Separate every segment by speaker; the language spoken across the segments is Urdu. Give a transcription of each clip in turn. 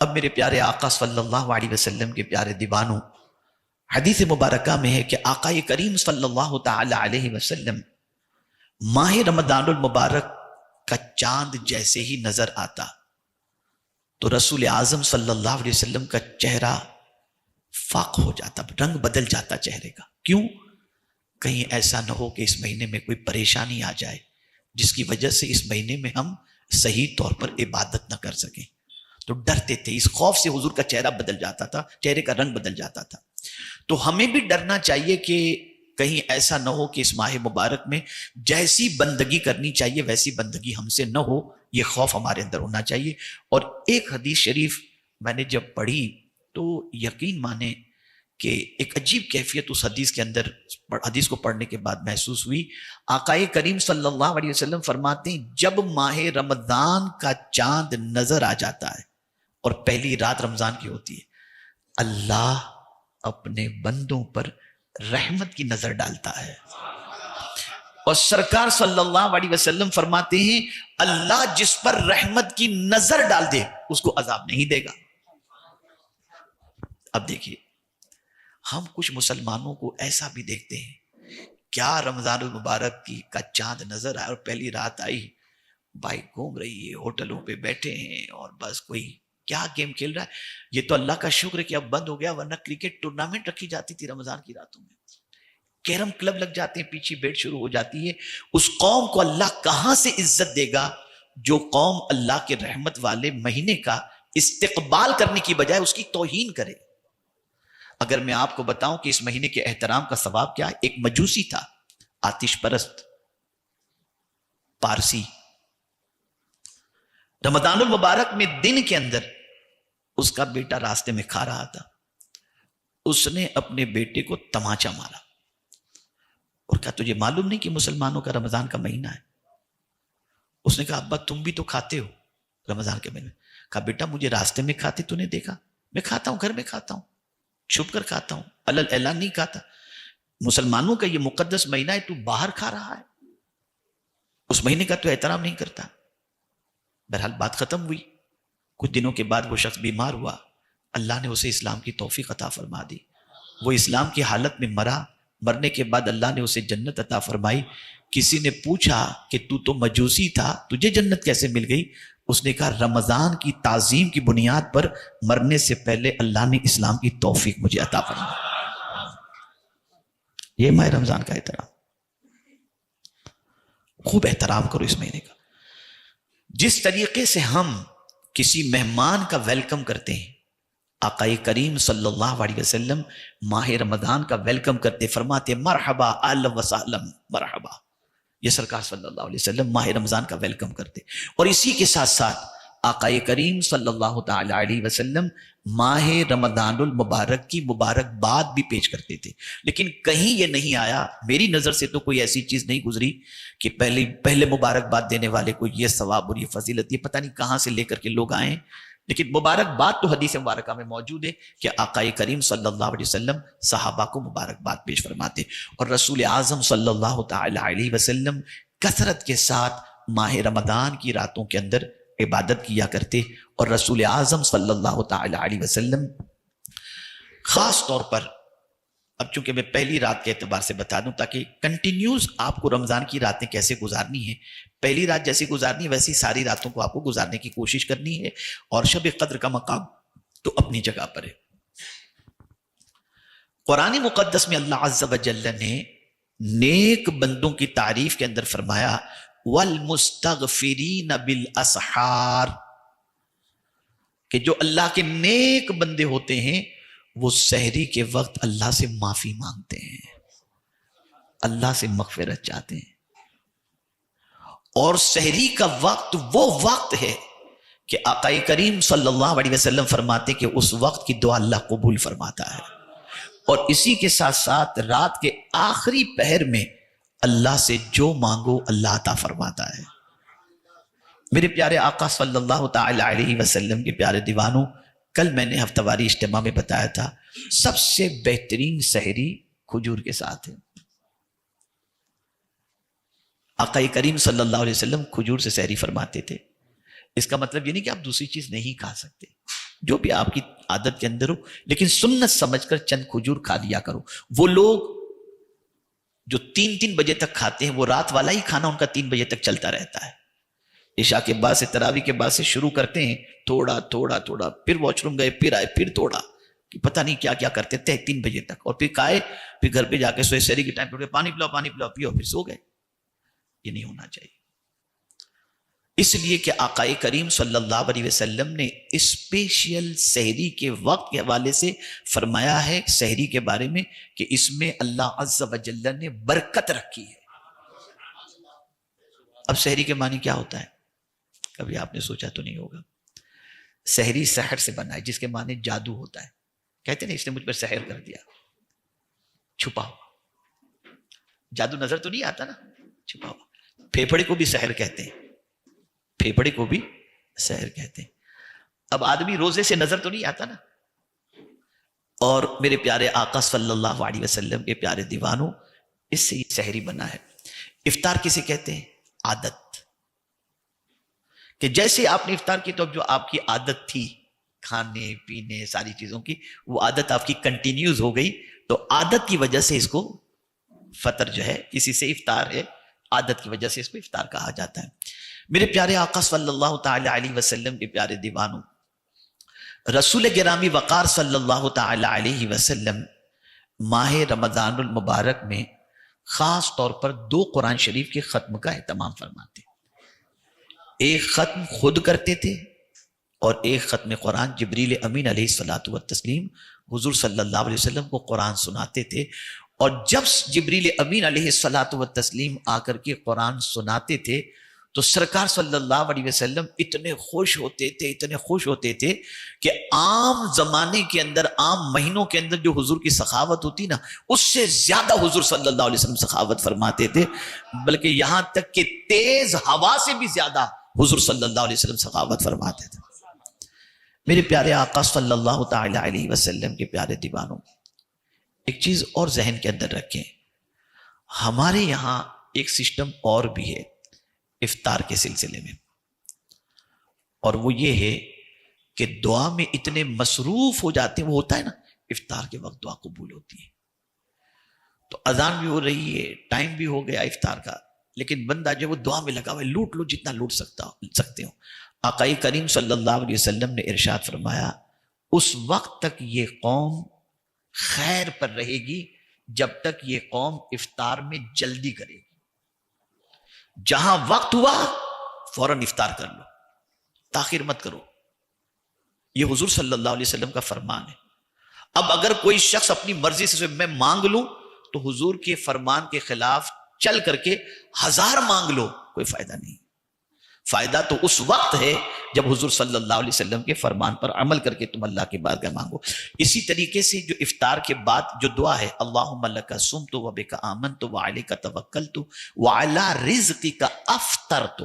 Speaker 1: اب میرے پیارے آقا صلی اللہ علیہ وسلم کے پیارے دیوانوں، حدیث مبارکہ میں ہے کہ آقا کریم صلی اللہ تعالی علیہ وسلم ماہ رمضان المبارک کا چاند جیسے ہی نظر آتا تو رسول اعظم صلی اللہ علیہ وسلم کا چہرہ فاق ہو جاتا، رنگ بدل جاتا چہرے کا۔ کیوں؟ کہیں ایسا نہ ہو کہ اس مہینے میں کوئی پریشانی آ جائے جس کی وجہ سے اس مہینے میں ہم صحیح طور پر عبادت نہ کر سکیں، تو ڈرتے تھے۔ اس خوف سے حضور کا چہرہ بدل جاتا تھا، چہرے کا رنگ بدل جاتا تھا۔ تو ہمیں بھی ڈرنا چاہیے کہ کہیں ایسا نہ ہو کہ اس ماہ مبارک میں جیسی بندگی کرنی چاہیے ویسی بندگی ہم سے نہ ہو، یہ خوف ہمارے اندر ہونا چاہیے۔ اور ایک حدیث شریف میں نے جب پڑھی تو یقین مانے کہ ایک عجیب کیفیت اس حدیث کے اندر، حدیث کو پڑھنے کے بعد محسوس ہوئی۔ آقا کریم صلی اللہ علیہ وسلم فرماتے ہیں جب ماہ رمضان کا چاند نظر آ جاتا ہے اور پہلی رات رمضان کی ہوتی ہے، اللہ اپنے بندوں پر رحمت کی نظر ڈالتا ہے، اور سرکار صلی اللہ علیہ وسلم فرماتے ہیں اللہ جس پر رحمت کی نظر ڈال دے اس کو عذاب نہیں دے گا۔ اب دیکھیے، ہم کچھ مسلمانوں کو ایسا بھی دیکھتے ہیں، کیا رمضان المبارک کا چاند نظر آیا اور پہلی رات آئی، بائک گھوم رہی ہے، ہوٹلوں پہ بیٹھے ہیں اور بس کوئی کیا گیم کھیل رہا ہے۔ یہ تو اللہ کا شکر ہے کہ اب بند ہو گیا، ورنہ کرکٹ ٹورنامنٹ رکھی جاتی تھی رمضان کی راتوں میں، کیرم کلب لگ جاتے ہیں، پیچھے بیٹ شروع ہو جاتی ہے۔ اس قوم کو اللہ کہاں سے عزت دے گا جو قوم اللہ کے رحمت والے مہینے کا استقبال کرنے کی بجائے اس کی توہین کرے۔ اگر میں آپ کو بتاؤں کہ اس مہینے کے احترام کا ثواب کیا ہے، ایک مجوسی تھا، آتش پرست پارسی، رمضان المبارک میں دن کے اندر اس کا بیٹا راستے میں کھا رہا تھا، اس نے اپنے بیٹے کو تماچا مارا اور کہا تجھے معلوم نہیں کہ مسلمانوں کا رمضان کا مہینہ ہے؟ اس نے کہا ابا تم بھی تو کھاتے ہو رمضان کے مہینے۔ کہا بیٹا مجھے راستے میں کھاتے تو نے دیکھا؟ میں کھاتا ہوں، گھر میں کھاتا ہوں، چھپ کر کھاتا ہوں، علل اعلان نہیں کھاتا۔ مسلمانوں کا یہ مقدس مہینہ ہے، تو باہر کھا رہا ہے، اس مہینے کا تو احترام نہیں کرتا۔ بہرحال بات ختم ہوئی، کچھ دنوں کے بعد وہ شخص بیمار ہوا، اللہ نے اسے اسلام کی توفیق عطا فرما دی، وہ اسلام کی حالت میں مرا، مرنے کے بعد اللہ نے اسے جنت عطا فرمائی۔ کسی نے پوچھا کہ تو مجوسی تھا، تجھے جنت کیسے مل گئی؟ اس نے کہا رمضان کی تعظیم کی بنیاد پر مرنے سے پہلے اللہ نے اسلام کی توفیق مجھے عطا فرمائی۔ یہ ماہ رمضان کا احترام، خوب احترام کرو اس مہینے کا۔ جس طریقے سے ہم کسی مہمان کا ویلکم کرتے ہیں، آقا کریم صلی اللہ علیہ وسلم ماہ رمضان کا ویلکم کرتے، فرماتے مرحبا اہلا وسہلا مرحبا۔ یہ سرکار صلی اللہ علیہ وسلم ماہ رمضان کا ویلکم کرتے، اور اسی کے ساتھ ساتھ آقا کریم صلی اللہ تعالی علیہ وسلم ماہ رمضان المبارک کی مبارکباد بھی پیش کرتے تھے۔ لیکن کہیں یہ نہیں آیا، میری نظر سے تو کوئی ایسی چیز نہیں گزری کہ پہلے مبارکباد دینے والے کو یہ ثواب اور یہ فضیلت، یہ پتہ نہیں کہاں سے لے کر کے لوگ آئے، لیکن مبارکباد تو حدیث مبارکہ میں موجود ہے کہ آقا کریم صلی اللہ علیہ وسلم صحابہ کو مبارکباد پیش فرماتے، اور رسول اعظم صلی اللہ تعالی علیہ وسلم کثرت کے ساتھ ماہ رمضان کی راتوں کے اندر عبادت کیا کرتے، اور رسول اعظم صلی اللہ تعالی علیہ وسلم خاص طور پر، اب چونکہ میں پہلی رات کے اعتبار سے بتا دوں تاکہ کنٹینیوز آپ کو رمضان کی راتیں کیسے گزارنی ہے، پہلی رات جیسی گزارنی ہے ویسی ساری راتوں کو آپ کو گزارنے کی کوشش کرنی ہے، اور شب قدر کا مقام تو اپنی جگہ پر ہے۔ قرآن مقدس میں اللہ عز و جل نے نیک بندوں کی تعریف کے اندر فرمایا والمستغفرین بالاسحار، کہ جو اللہ کے نیک بندے ہوتے ہیں وہ سحری کے وقت اللہ سے معافی مانگتے ہیں، اللہ سے مغفرت چاہتے ہیں، اور سحری کا وقت وہ وقت ہے کہ آقا کریم صلی اللہ علیہ وسلم فرماتے کہ اس وقت کی دعا اللہ قبول فرماتا ہے، اور اسی کے ساتھ ساتھ رات کے آخری پہر میں اللہ سے جو مانگو اللہ عطا فرماتا ہے۔ میرے پیارے آقا صلی اللہ تعالی علیہ وسلم کے پیارے دیوانوں، کل میں نے ہفتہ واری اجتماع میں بتایا تھا سب سے بہترین سحری کھجور کے ساتھ ہے۔ آقا کریم صلی اللہ علیہ وسلم کھجور سے سحری فرماتے تھے۔ اس کا مطلب یہ نہیں کہ آپ دوسری چیز نہیں کھا سکتے، جو بھی آپ کی عادت کے اندر ہو، لیکن سنت سمجھ کر چند کھجور کھا لیا کرو۔ وہ لوگ جو 3 بجے تک کھاتے ہیں، وہ رات والا ہی کھانا ان کا 3 بجے تک چلتا رہتا ہے۔ عشاء کے بعد سے، تراویح کے بعد سے شروع کرتے ہیں، تھوڑا تھوڑا تھوڑا، پھر واش روم گئے، پھر آئے، پھر تھوڑا، کہ پتہ نہیں کیا کیا کرتے تھے 3 بجے تک، اور پھر کھائے، پھر گھر پہ جا کے سوئے، سحری کے ٹائم پہ پانی پلاؤ، پانی پلاؤ، پیو، پھر سو گئے۔ یہ نہیں ہونا چاہیے، اس لیے کہ آقا کریم صلی اللہ علیہ وسلم نے اسپیشل سحری کے وقت کے حوالے سے فرمایا ہے سحری کے بارے میں کہ اس میں اللہ عز و جل نے برکت رکھی ہے۔ اب سحری کے معنی کیا ہوتا ہے؟ کبھی آپ نے سوچا تو نہیں ہوگا۔ سحری سحر سے بنا ہے، جس کے معنی جادو ہوتا ہے۔ کہتے ہیں اس نے مجھ پر سحر کر دیا، چھپا ہوا جادو نظر تو نہیں آتا نا، چھپا ہوا۔ پھیپھڑے کو بھی سحر کہتے ہیں، پھیپھڑے کو بھی سحر کہتے ہیں۔ اب آدمی روزے سے نظر تو نہیں آتا نا، اور میرے پیارے آقا صلی اللہ علیہ وسلم کے پیارے دیوانوں، اس سے یہ سحری بنا ہے۔ افطار کسے کہتے ہیں؟ عادت، کہ جیسے آپ نے افطار کی تو اب جو آپ کی عادت تھی کھانے پینے ساری چیزوں کی، وہ عادت آپ کی کنٹینیوز ہو گئی، تو عادت کی وجہ سے اس کو فطر جو ہے، کسی سے افطار ہے، عادت کی وجہ سے اس کو افطار کہا جاتا ہے۔ میرے پیارے آقا صلی اللہ تعالی علیہ وسلم کے پیارے دیوانوں، رسول گرامی وقار صلی اللہ تعالی علیہ وسلم ماہ رمضان المبارک میں خاص طور پر 2 قرآن شریف کے ختم کا اہتمام فرماتے ہیں۔ ایک ختم خود کرتے تھے، اور ایک ختم قرآن جبریل امین علیہ الصلوۃ والتسلیم حضور صلی اللہ علیہ وسلم کو قرآن سناتے تھے، اور جب جبریل امین علیہ الصلوۃ والتسلیم آ کر کے قرآن سناتے تھے تو سرکار صلی اللہ علیہ وسلم اتنے خوش ہوتے تھے کہ عام زمانے کے اندر، عام مہینوں کے اندر جو حضور کی سخاوت ہوتی نا، اس سے زیادہ حضور صلی اللہ علیہ وسلم سخاوت فرماتے تھے، بلکہ یہاں تک کہ تیز ہوا سے بھی زیادہ حضور صلی اللہ علیہ وسلم سخاوت فرماتے تھے۔ میرے پیارے آقا صلی اللہ تعالی علیہ وسلم کے پیارے دیوانوں، ایک چیز اور ذہن کے اندر رکھیں، ہمارے یہاں ایک سسٹم اور بھی ہے افطار کے سلسلے میں، اور وہ یہ ہے کہ دعا میں اتنے مصروف ہو جاتے ہیں، وہ ہوتا ہے نا افطار کے وقت دعا قبول ہوتی ہے، تو اذان بھی ہو رہی ہے، ٹائم بھی ہو گیا افطار کا، لیکن بندہ جو وہ دعا میں لگا ہوا ہے، لوٹ لو جتنا لوٹ سکتے ہو۔ آقا کریم صلی اللہ علیہ وسلم نے ارشاد فرمایا، اس وقت تک یہ قوم خیر پر رہے گی جب تک یہ قوم افطار میں جلدی کرے گی۔ جہاں وقت ہوا فوراً افطار کر لو، تاخیر مت کرو، یہ حضور صلی اللہ علیہ وسلم کا فرمان ہے۔ اب اگر کوئی شخص اپنی مرضی سے میں مانگ لوں تو حضور کے فرمان کے خلاف چل کر کے 1000 مانگ لو، کوئی فائدہ نہیں۔ فائدہ تو اس وقت ہے جب حضور صلی اللہ علیہ وسلم کے فرمان پر عمل کر کے تم اللہ کی بارگاہ مانگو۔ اسی طریقے سے جو افطار کے بعد جو دعا ہے، اللہم لک صمت وبک آمنت وعلیک توکلت وعلی رزقک افطرت،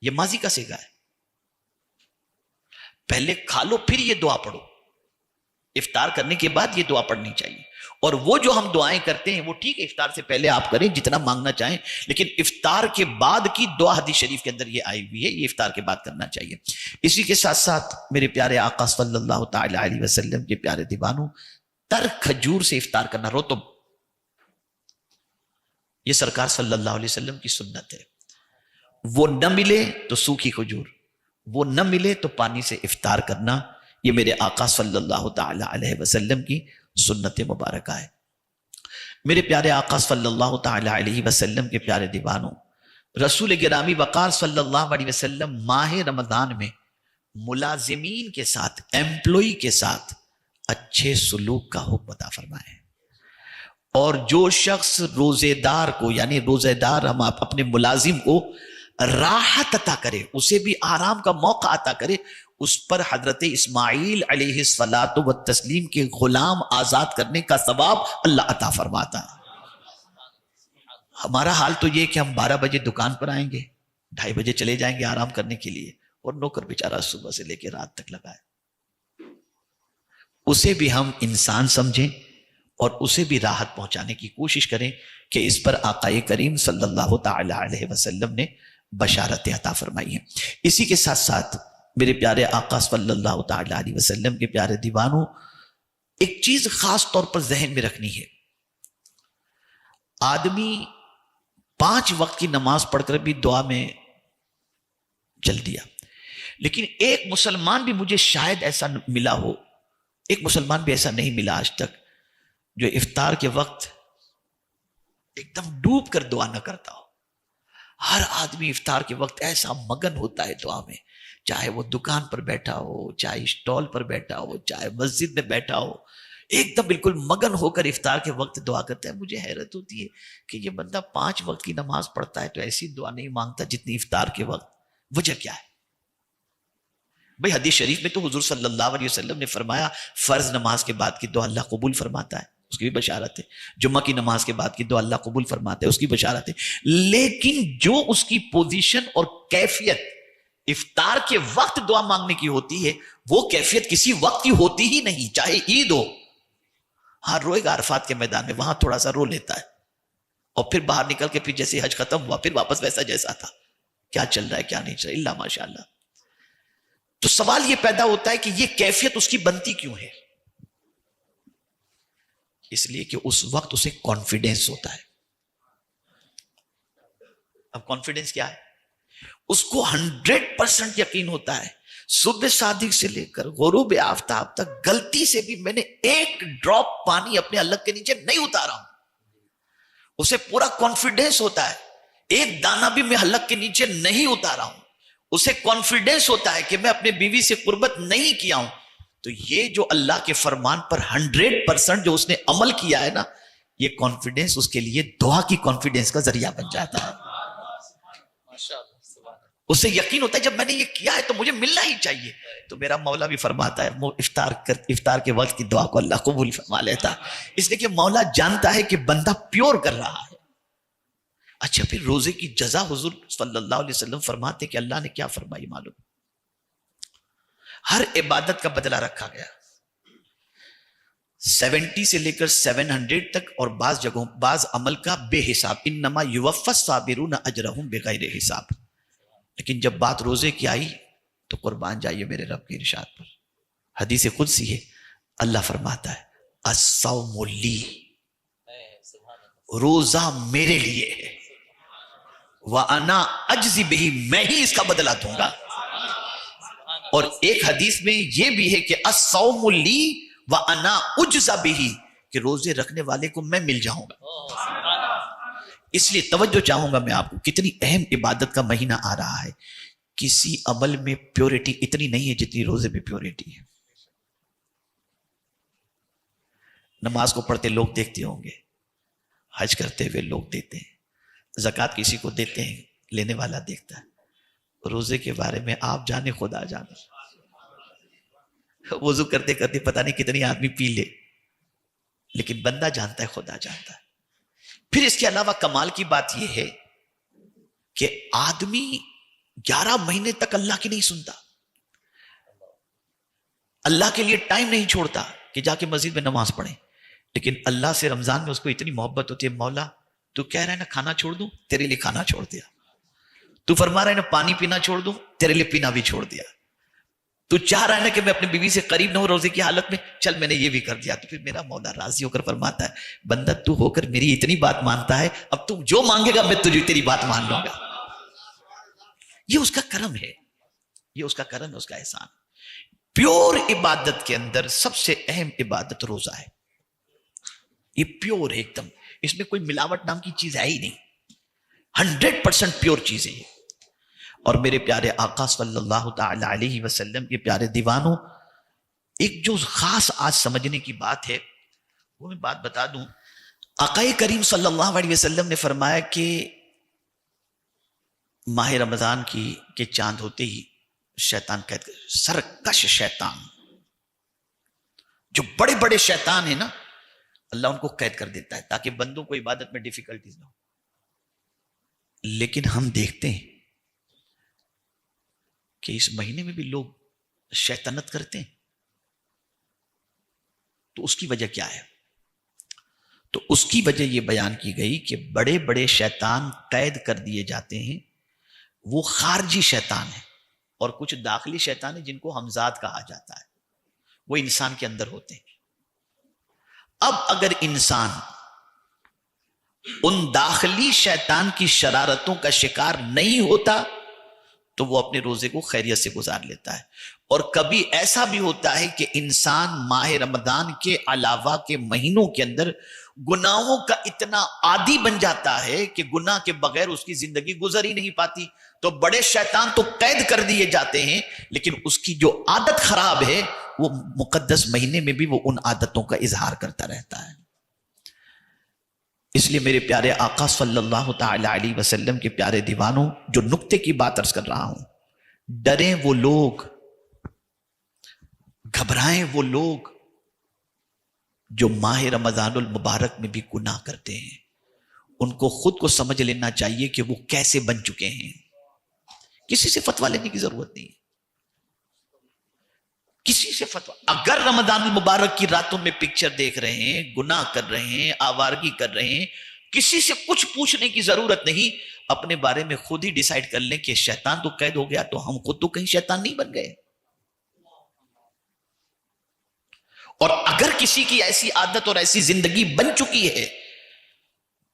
Speaker 1: یہ ماضی کا صیغہ ہے، پہلے کھا لو پھر یہ دعا پڑھو۔ افطار کرنے کے بعد یہ دعا پڑھنی چاہیے، اور وہ جو ہم دعائیں کرتے ہیں وہ ٹھیک ہے افطار سے پہلے آپ کریں جتنا مانگنا چاہیں، لیکن افطار کے بعد کی دعا حدیث شریف کے اندر یہ آئی ہوئی ہے، یہ افطار کے بعد کرنا چاہیے۔ اسی کے ساتھ ساتھ میرے پیارے آقا صلی اللہ تعالی علیہ وسلم کے پیارے دیوانوں، تر کھجور سے افطار کرنا، رطب، یہ سرکار صلی اللہ علیہ وسلم کی سنت ہے۔ وہ نہ ملے تو سوکھی کھجور، وہ نہ ملے تو پانی سے افطار کرنا، یہ میرے آقا صلی اللہ تعالی علیہ وسلم کی سنت مبارکہ ہے۔ میرے پیارے آقا صلی اللہ تعالی علیہ وسلم کے پیارے دیوانوں، رسول گرامی وقار صلی اللہ علیہ وسلم ماہ رمضان میں ملازمین کے ساتھ، ایمپلوئی کے ساتھ اچھے سلوک کا حکم عطا فرمائے، اور جو شخص روزے دار کو، یعنی روزے دار ہم اپنے ملازم کو راحت عطا کرے، اسے بھی آرام کا موقع عطا کرے، اس پر حضرت اسماعیل علیہ الصلاۃ والتسلیم کے غلام آزاد کرنے کا ثواب اللہ عطا فرماتا ہے۔ ہمارا حال تو یہ کہ ہم 12 بجے دکان پر آئیں گے، 2:30 بجے چلے جائیں گے آرام کرنے کے لیے، اور نوکر بیچارہ صبح سے لے کے رات تک لگا ہے۔ اسے بھی ہم انسان سمجھیں اور اسے بھی راحت پہنچانے کی کوشش کریں کہ اس پر آقا کریم صلی اللہ تعالی علیہ وسلم نے بشارت عطا فرمائی ہے۔ اسی کے ساتھ ساتھ میرے پیارے آقا صلی اللہ تعالی علیہ وسلم کے پیارے دیوانوں، ایک چیز خاص طور پر ذہن میں رکھنی ہے، آدمی 5 وقت کی نماز پڑھ کر بھی دعا میں چل دیا، لیکن ایک مسلمان بھی مجھے شاید ایسا ملا ہو، ایک مسلمان بھی ایسا نہیں ملا آج تک جو افطار کے وقت ایک دم ڈوب کر دعا نہ کرتا ہو۔ ہر آدمی افطار کے وقت ایسا مگن ہوتا ہے دعا میں، چاہے وہ دکان پر بیٹھا ہو، چاہے اسٹال پر بیٹھا ہو، چاہے مسجد میں بیٹھا ہو، ایک دم بالکل مگن ہو کر افطار کے وقت دعا کرتا ہے۔ مجھے حیرت ہوتی ہے کہ یہ بندہ 5 وقت کی نماز پڑھتا ہے تو ایسی دعا نہیں مانگتا جتنی افطار کے وقت، وجہ کیا ہے؟ بھئی حدیث شریف میں تو حضور صلی اللہ علیہ وسلم نے فرمایا فرض نماز کے بعد کی دعا اللہ قبول فرماتا ہے، اس کی بھی بشارت ہے، جمعہ کی نماز کے بعد کی دعا اللہ قبول فرماتا ہے، اس کی بشارت ہے، لیکن جو اس کی پوزیشن اور کیفیت افطار کے وقت دعا مانگنے کی ہوتی ہے وہ کیفیت کسی وقت کی ہوتی ہی نہیں، چاہے عید ہو۔ ہاں روئے گا عرفات کے میدان میں، وہاں تھوڑا سا رو لیتا ہے، اور پھر باہر نکل کے پھر جیسے حج ختم ہوا پھر واپس ویسا جیسا تھا، کیا چل رہا ہے کیا نہیں چل رہا، اللہ ماشاء اللہ۔ تو سوال یہ پیدا ہوتا ہے کہ یہ کیفیت اس کی بنتی کیوں ہے؟ اس لیے کہ اس وقت اسے کانفیڈنس ہوتا ہے۔ اب کانفیڈنس کیا ہے؟ اس کو 100% یقین ہوتا ہے، صبح صادق سے لے کر غروب آفتاب تک غلطی سے بھی میں نے ایک ڈراپ پانی اپنے حلق کے نیچے نہیں اتارا ہوں، اسے پورا کانفیڈنس ہوتا ہے، ایک دانہ بھی میں حلق کے نیچے نہیں اتارا ہوں، اسے کانفیڈنس ہوتا ہے کہ میں اپنے بیوی سے قربت نہیں کیا ہوں۔ تو یہ جو اللہ کے فرمان پر 100% جو اس نے عمل کیا ہے نا، یہ کانفیڈنس اس کے لیے دعا کی کانفیڈنس کا ذریعہ بن جاتا ہے۔ اسے یقین ہوتا ہے جب میں نے یہ کیا ہے تو مجھے ملنا ہی چاہیے۔ تو میرا مولا بھی فرماتا ہے افطار کے وقت کی دعا کو اللہ قبول فرما لیتا ہے، اس لیے کہ مولا جانتا ہے کہ بندہ پیور کر رہا ہے۔ اچھا پھر روزے کی جزا حضور صلی اللہ علیہ وسلم فرماتے کہ اللہ نے کیا فرمائی معلوم؟ ہر عبادت کا بدلہ رکھا گیا، 70 سے لے کر 700 تک، اور بعض جگہوں بعض عمل کا بے حساب، انما یوفی الصابرون اجرہم بغیر حساب۔ لیکن جب بات روزے کی آئی تو قربان جائیے میرے رب کے ارشاد پر، حدیث قدسی ہے، اللہ فرماتا ہے الصوم لی، روزہ میرے لیے ہے، وَأَنَا أَجْزِي بِهِ، میں ہی اس کا بدلہ دوں گا۔ اور ایک حدیث میں یہ بھی ہے کہ الصوم لی وَأَنَا أُجْزَ بِهِ، کہ روزے رکھنے والے کو میں مل جاؤں گا۔ اس لیے توجہ چاہوں گا میں آپ کو، کتنی اہم عبادت کا مہینہ آ رہا ہے، کسی عمل میں پیورٹی اتنی نہیں ہے جتنی روزے میں پیورٹی ہے۔ نماز کو پڑھتے لوگ دیکھتے ہوں گے، حج کرتے ہوئے لوگ دیتے ہیں، زکوٰۃ کسی کو دیتے ہیں لینے والا دیکھتا ہے، روزے کے بارے میں آپ جانے خدا جانے، وضو کرتے کرتے پتہ نہیں کتنی آدمی پی لے، لیکن بندہ جانتا ہے خدا جانتا ہے۔ پھر اس کے علاوہ کمال کی بات یہ ہے کہ آدمی 11 مہینے تک اللہ کی نہیں سنتا، اللہ کے لیے ٹائم نہیں چھوڑتا کہ جا کے مسجد میں نماز پڑھیں، لیکن اللہ سے رمضان میں اس کو اتنی محبت ہوتی ہے، مولا تو کہہ رہا ہے نا کھانا چھوڑ دوں، تیرے لیے کھانا چھوڑ دیا، تو فرما رہا ہے نا پانی پینا چھوڑ دوں، تیرے لیے پینا بھی چھوڑ دیا، تو چاہ رہا ہے نا کہ میں اپنی بیوی سے قریب نہ ہوں روزے کی حالت میں، چل میں نے یہ بھی کر دیا۔ تو پھر میرا مولا راضی ہو کر فرماتا ہے بندہ تو ہو کر میری اتنی بات مانتا ہے، اب تو جو مانگے گا میں تجھے تیری بات مان لوں گا۔ یہ اس کا کرم ہے، یہ اس کا کرم ہے، اس کا احسان۔ پیور عبادت کے اندر سب سے اہم عبادت روزہ ہے، یہ پیور ہے ایک دم، اس میں کوئی ملاوٹ نام کی چیز ہے ہی نہیں، 100% پیور چیز ہے یہ۔ اور میرے پیارے آقا صلی اللہ تعالی علیہ وسلم کے پیارے دیوانوں، ایک جو خاص آج سمجھنے کی بات ہے وہ میں بات بتا دوں۔ آقا کریم صلی اللہ علیہ وسلم نے فرمایا کہ ماہ رمضان کے چاند ہوتے ہی شیطان قید کر، سرکش شیطان، جو بڑے بڑے شیطان ہیں نا، اللہ ان کو قید کر دیتا ہے تاکہ بندوں کو عبادت میں ڈیفیکلٹیز نہ ہو۔ لیکن ہم دیکھتے ہیں کہ اس مہینے میں بھی لوگ شیطنت کرتے ہیں، تو اس کی وجہ کیا ہے؟ تو اس کی وجہ یہ بیان کی گئی کہ بڑے بڑے شیطان قید کر دیے جاتے ہیں، وہ خارجی شیطان ہیں، اور کچھ داخلی شیطان ہیں جن کو ہمزاد کہا جاتا ہے، وہ انسان کے اندر ہوتے ہیں۔ اب اگر انسان ان داخلی شیطان کی شرارتوں کا شکار نہیں ہوتا تو وہ اپنے روزے کو خیریت سے گزار لیتا ہے۔ اور کبھی ایسا بھی ہوتا ہے کہ انسان ماہ رمضان کے علاوہ کے مہینوں کے اندر گناہوں کا اتنا عادی بن جاتا ہے کہ گناہ کے بغیر اس کی زندگی گزر ہی نہیں پاتی، تو بڑے شیطان تو قید کر دیے جاتے ہیں، لیکن اس کی جو عادت خراب ہے وہ مقدس مہینے میں بھی وہ ان عادتوں کا اظہار کرتا رہتا ہے۔ اس لیے میرے پیارے آقا صلی اللہ تعالی علیہ وسلم کے پیارے دیوانوں، جو نکتے کی بات عرض کر رہا ہوں، ڈریں وہ لوگ، گھبرائیں وہ لوگ جو ماہ رمضان المبارک میں بھی گناہ کرتے ہیں۔ ان کو خود کو سمجھ لینا چاہیے کہ وہ کیسے بن چکے ہیں۔ کسی سے فتویٰ لینے کی ضرورت نہیں، کسی سے فتویٰ۔ اگر رمضان المبارک کی راتوں میں پکچر دیکھ رہے ہیں، گناہ کر رہے ہیں، آوارگی کر رہے ہیں، کسی سے کچھ پوچھنے کی ضرورت نہیں، اپنے بارے میں خود ہی ڈیسائیڈ کر لیں کہ شیطان تو قید ہو گیا، تو ہم خود تو کہیں شیطان نہیں بن گئے۔ اور اگر کسی کی ایسی عادت اور ایسی زندگی بن چکی ہے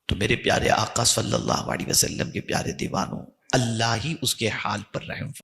Speaker 1: تو میرے پیارے آقا صلی اللہ علیہ وسلم کے پیارے دیوانوں، اللہ ہی اس کے حال پر رحم